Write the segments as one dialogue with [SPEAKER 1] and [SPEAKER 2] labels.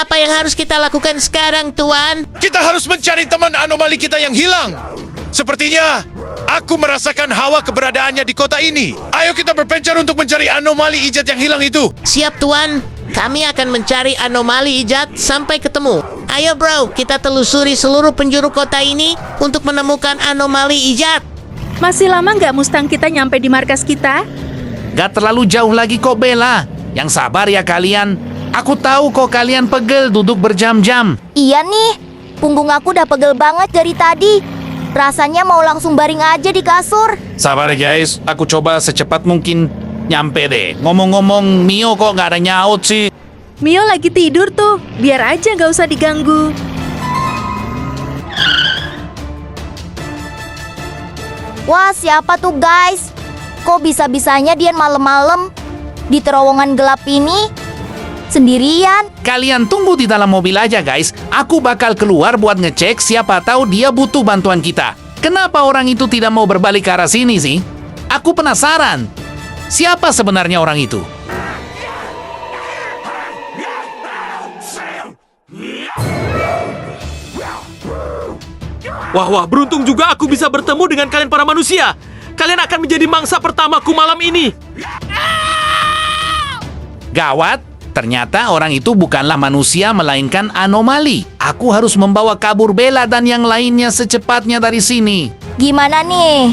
[SPEAKER 1] apa yang harus kita lakukan sekarang, Tuan?
[SPEAKER 2] Kita harus mencari teman anomali kita yang hilang. Sepertinya aku merasakan hawa keberadaannya di kota ini. Ayo kita berpencar untuk mencari anomali ijat yang hilang itu.
[SPEAKER 1] Siap, Tuan. Kami akan mencari anomali ijat sampai ketemu. Ayo, bro, kita telusuri seluruh penjuru kota ini untuk menemukan anomali ijat.
[SPEAKER 3] Masih lama nggak Mustang kita nyampe di markas kita?
[SPEAKER 4] Gak terlalu jauh lagi kok, Bella. Yang sabar ya kalian. Aku tahu kok kalian pegel duduk berjam-jam.
[SPEAKER 5] Iya nih, punggung aku udah pegel banget dari tadi. Rasanya mau langsung baring aja di kasur.
[SPEAKER 4] Sabar ya guys, aku coba secepat mungkin nyampe deh. Ngomong-ngomong, Mio kok gak ada nyaut sih?
[SPEAKER 3] Mio lagi tidur tuh, biar aja nggak usah diganggu.
[SPEAKER 5] Wah, siapa tuh guys? Kok bisa-bisanya dia malam-malam di terowongan gelap ini sendirian?
[SPEAKER 4] Kalian tunggu di dalam mobil aja guys. Aku bakal keluar buat ngecek siapa tahu dia butuh bantuan kita. Kenapa orang itu tidak mau berbalik ke arah sini sih? Aku penasaran. Siapa sebenarnya orang itu?
[SPEAKER 6] Wah, beruntung juga aku bisa bertemu dengan kalian para manusia. Kalian akan menjadi mangsa pertamaku malam ini.
[SPEAKER 4] Gawat, ternyata orang itu bukanlah manusia melainkan anomali. Aku harus membawa kabur Bella dan yang lainnya secepatnya dari sini.
[SPEAKER 5] Gimana nih?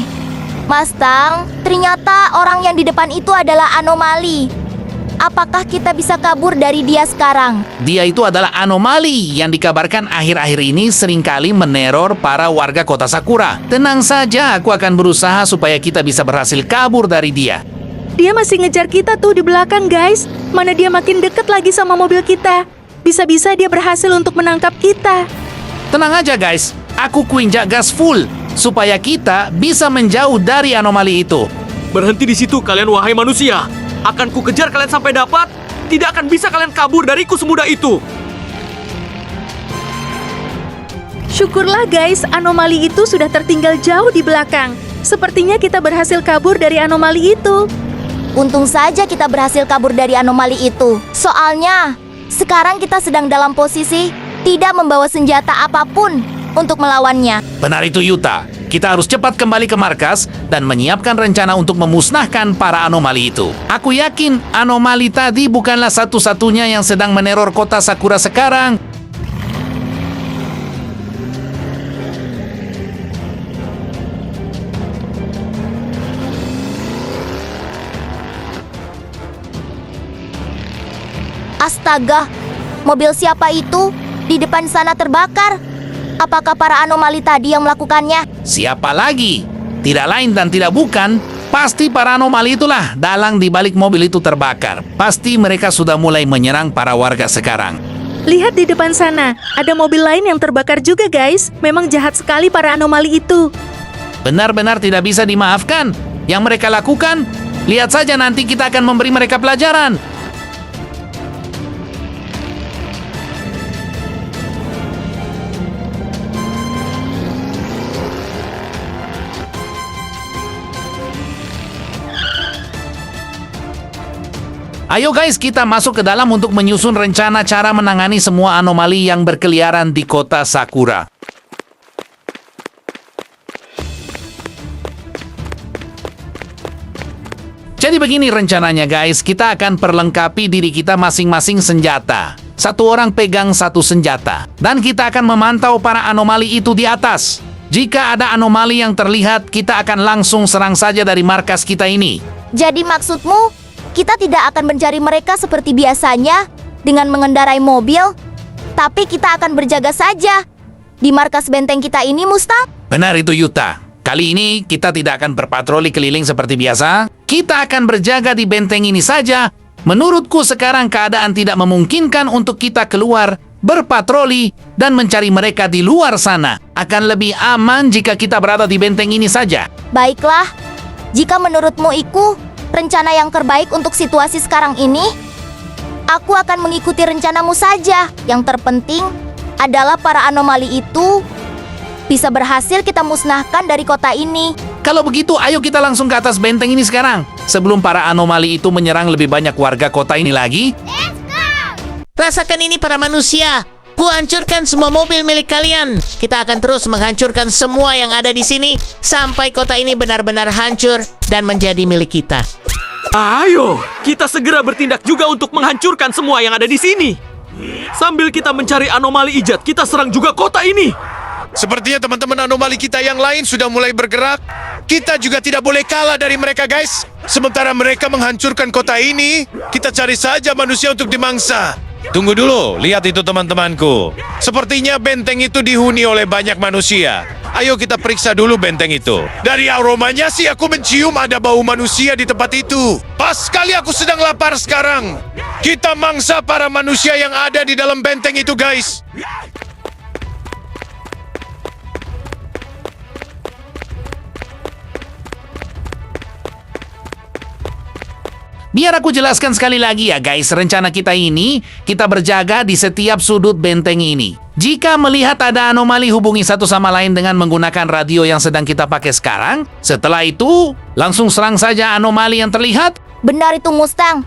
[SPEAKER 5] Mas Tang, ternyata orang yang di depan itu adalah anomali. Apakah kita bisa kabur dari dia sekarang?
[SPEAKER 4] Dia itu adalah anomali yang dikabarkan akhir-akhir ini seringkali meneror para warga kota Sakura. Tenang saja, aku akan berusaha supaya kita bisa berhasil kabur dari dia.
[SPEAKER 3] Dia masih ngejar kita tuh di belakang guys. Mana dia makin deket lagi sama mobil kita. Bisa-bisa dia berhasil untuk menangkap kita.
[SPEAKER 4] Tenang aja guys, aku kuinjak gas full supaya kita bisa menjauh dari anomali itu.
[SPEAKER 6] Berhenti di situ kalian wahai manusia. Akan ku kejar kalian sampai dapat. Tidak akan bisa kalian kabur dariku semudah itu.
[SPEAKER 3] Syukurlah guys, anomali itu sudah tertinggal jauh di belakang. Sepertinya kita berhasil kabur dari anomali itu.
[SPEAKER 5] Untung saja kita berhasil kabur dari anomali itu. Soalnya, sekarang kita sedang dalam posisi tidak membawa senjata apapun untuk melawannya.
[SPEAKER 4] Benar itu Yuta. Kita harus cepat kembali ke markas dan menyiapkan rencana untuk memusnahkan para anomali itu. Aku yakin anomali tadi bukanlah satu-satunya yang sedang meneror kota Sakura sekarang.
[SPEAKER 5] Astaga, mobil siapa itu? Di depan sana terbakar. Apakah para anomali tadi yang melakukannya?
[SPEAKER 4] Siapa lagi? Tidak lain dan tidak bukan, pasti para anomali itulah dalang di balik mobil itu terbakar. Pasti mereka sudah mulai menyerang para warga sekarang.
[SPEAKER 3] Lihat di depan sana, ada mobil lain yang terbakar juga guys. Memang jahat sekali para anomali itu.
[SPEAKER 4] Benar-benar tidak bisa dimaafkan. Yang mereka lakukan, lihat saja nanti kita akan memberi mereka pelajaran. Ayo guys, kita masuk ke dalam untuk menyusun rencana cara menangani semua anomali yang berkeliaran di kota Sakura. Jadi begini rencananya guys, kita akan perlengkapi diri kita masing-masing senjata. Satu orang pegang satu senjata. Dan kita akan memantau para anomali itu di atas. Jika ada anomali yang terlihat, kita akan langsung serang saja dari markas kita ini.
[SPEAKER 5] Jadi maksudmu, kita tidak akan mencari mereka seperti biasanya dengan mengendarai mobil, tapi kita akan berjaga saja di markas benteng kita ini, Mustang?
[SPEAKER 4] Benar itu Yuta. Kali ini kita tidak akan berpatroli keliling seperti biasa. Kita akan berjaga di benteng ini saja. Menurutku sekarang keadaan tidak memungkinkan untuk kita keluar, berpatroli, dan mencari mereka di luar sana. Akan lebih aman jika kita berada di benteng ini saja.
[SPEAKER 5] Baiklah, jika menurutmu Iku, rencana yang terbaik untuk situasi sekarang ini, aku akan mengikuti rencanamu saja. Yang terpenting adalah para anomali itu bisa berhasil kita musnahkan dari kota ini.
[SPEAKER 4] Kalau begitu, ayo kita langsung ke atas benteng ini sekarang. Sebelum para anomali itu menyerang lebih banyak warga kota ini lagi.
[SPEAKER 1] Rasakan ini para manusia. Ku hancurkan semua mobil milik kalian. Kita akan terus menghancurkan semua yang ada di sini sampai kota ini benar-benar hancur dan menjadi milik kita.
[SPEAKER 6] Ayo, kita segera bertindak juga untuk menghancurkan semua yang ada di sini. Sambil kita mencari anomali ijat, kita serang juga kota ini.
[SPEAKER 2] Sepertinya teman-teman anomali kita yang lain sudah mulai bergerak. Kita juga tidak boleh kalah dari mereka, guys. Sementara mereka menghancurkan kota ini, kita cari saja manusia untuk dimangsa. Tunggu dulu, lihat itu teman-temanku. Sepertinya benteng itu dihuni oleh banyak manusia. Ayo kita periksa dulu benteng itu. Dari aromanya sih aku mencium ada bau manusia di tempat itu. Pas sekali aku sedang lapar sekarang. Kita mangsa para manusia yang ada di dalam benteng itu, guys.
[SPEAKER 4] Biar aku jelaskan sekali lagi ya guys, rencana kita ini, kita berjaga di setiap sudut benteng ini. Jika melihat ada anomali, hubungi satu sama lain dengan menggunakan radio yang sedang kita pakai sekarang. Setelah itu, langsung serang saja anomali yang terlihat.
[SPEAKER 5] Benar itu Mustang.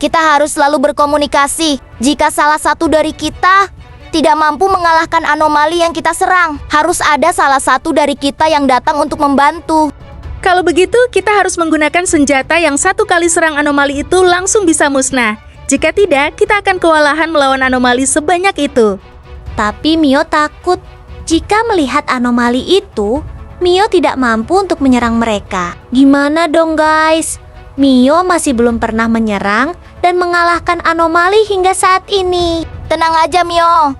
[SPEAKER 5] Kita harus selalu berkomunikasi. Jika salah satu dari kita tidak mampu mengalahkan anomali yang kita serang, harus ada salah satu dari kita yang datang untuk membantu.
[SPEAKER 3] Kalau begitu, kita harus menggunakan senjata yang satu kali serang anomali itu langsung bisa musnah. Jika tidak, kita akan kewalahan melawan anomali sebanyak itu.
[SPEAKER 7] Tapi Mio takut. Jika melihat anomali itu, Mio tidak mampu untuk menyerang mereka. Gimana dong guys? Mio masih belum pernah menyerang dan mengalahkan anomali hingga saat ini.
[SPEAKER 5] Tenang aja Mio.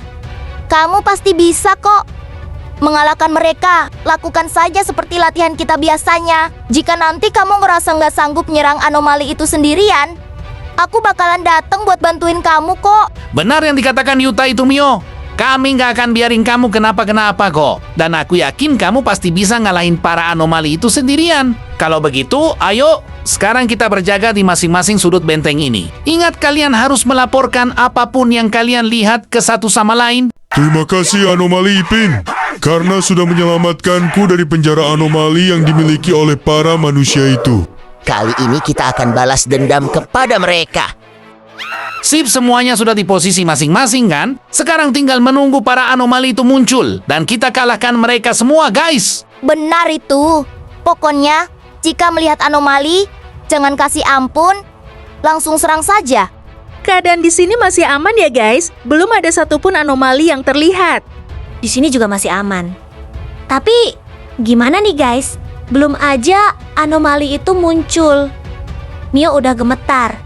[SPEAKER 5] Kamu pasti bisa kok mengalahkan mereka. Lakukan saja seperti latihan kita biasanya. Jika nanti kamu ngerasa nggak sanggup menyerang anomali itu sendirian, aku bakalan datang buat bantuin kamu kok.
[SPEAKER 4] Benar yang dikatakan Yuta itu Mio. Kami nggak akan biarin kamu kenapa-kenapa kok. Dan aku yakin kamu pasti bisa ngalahin para anomali itu sendirian. Kalau begitu, ayo sekarang kita berjaga di masing-masing sudut benteng ini. Ingat kalian harus melaporkan apapun yang kalian lihat ke satu sama lain.
[SPEAKER 8] Terima kasih anomali Ipin, karena sudah menyelamatkanku dari penjara anomali yang dimiliki oleh para manusia itu.
[SPEAKER 1] Kali ini kita akan balas dendam kepada mereka.
[SPEAKER 4] Sip, semuanya sudah di posisi masing-masing kan? Sekarang tinggal menunggu para anomali itu muncul. Dan kita kalahkan mereka semua guys.
[SPEAKER 5] Benar itu. Pokoknya, jika melihat anomali, jangan kasih ampun, langsung serang saja.
[SPEAKER 3] Keadaan di sini masih aman ya guys. Belum ada satupun anomali yang terlihat.
[SPEAKER 7] Di sini juga masih aman. Tapi gimana nih guys? Belum aja anomali itu muncul. Mio udah gemetar.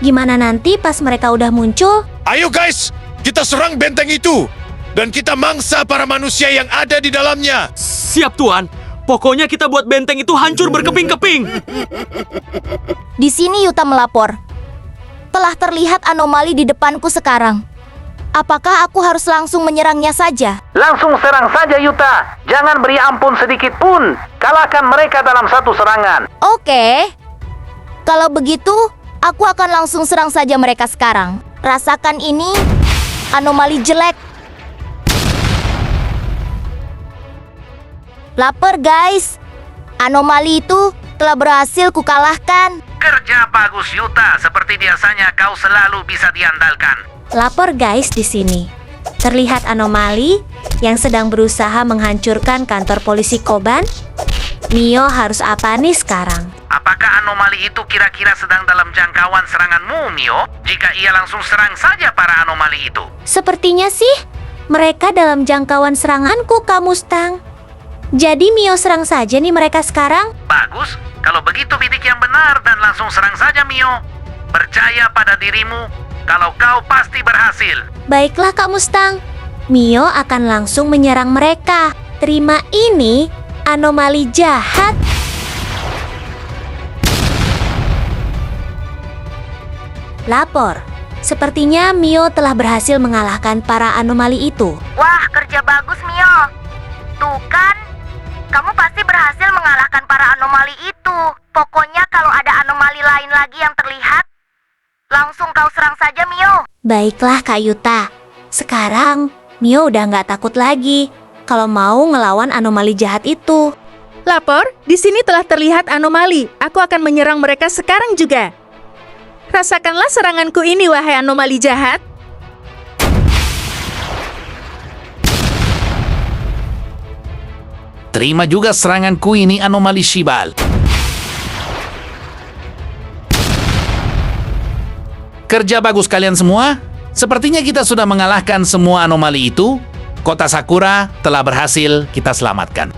[SPEAKER 7] Gimana nanti pas mereka udah muncul?
[SPEAKER 2] Ayo guys, kita serang benteng itu. Dan kita mangsa para manusia yang ada di dalamnya.
[SPEAKER 6] Siap Tuan. Pokoknya kita buat benteng itu hancur berkeping-keping.
[SPEAKER 5] Di sini Yuta melapor. Telah terlihat anomali di depanku sekarang. Apakah aku harus langsung menyerangnya saja?
[SPEAKER 9] Langsung serang saja Yuta. Jangan beri ampun sedikit pun. Kalahkan mereka dalam satu serangan.
[SPEAKER 5] Oke. Kalau begitu, aku akan langsung serang saja mereka sekarang. Rasakan ini, anomali jelek. Lapar guys. Anomali itu telah berhasil kukalahkan.
[SPEAKER 9] Kerja bagus Yuta. Seperti biasanya kau selalu bisa diandalkan.
[SPEAKER 7] Lapor guys di sini. Terlihat anomali yang sedang berusaha menghancurkan kantor polisi Koban. Mio harus apa nih sekarang?
[SPEAKER 9] Apakah anomali itu kira-kira sedang dalam jangkauan seranganmu, Mio? Jika iya langsung serang saja para anomali itu.
[SPEAKER 7] Sepertinya sih mereka dalam jangkauan seranganku, Kak Mustang. Jadi Mio serang saja nih mereka sekarang.
[SPEAKER 9] Bagus. Kalau begitu bidik yang benar dan langsung serang saja, Mio. Percaya pada dirimu. Kalau kau pasti berhasil.
[SPEAKER 7] Baiklah Kak Mustang. Mio akan langsung menyerang mereka. Terima ini, anomali jahat. Lapor. Sepertinya Mio telah berhasil mengalahkan para anomali itu.
[SPEAKER 5] Wah, kerja bagus Mio. Tuh kan, kamu pasti berhasil mengalahkan para anomali itu. Pokoknya kalau ada anomali lain lagi yang terlihat, langsung kau serang saja Mio.
[SPEAKER 7] Baiklah Kak Yuta. Sekarang Mio udah nggak takut lagi kalau mau ngelawan anomali jahat itu.
[SPEAKER 3] Lapor, di sini telah terlihat anomali. Aku akan menyerang mereka sekarang juga. Rasakanlah seranganku ini, wahai anomali jahat.
[SPEAKER 4] Terima juga seranganku ini anomali Shibal. Kerja bagus kalian semua. Sepertinya kita sudah mengalahkan semua anomali itu. Kota Sakura telah berhasil kita selamatkan.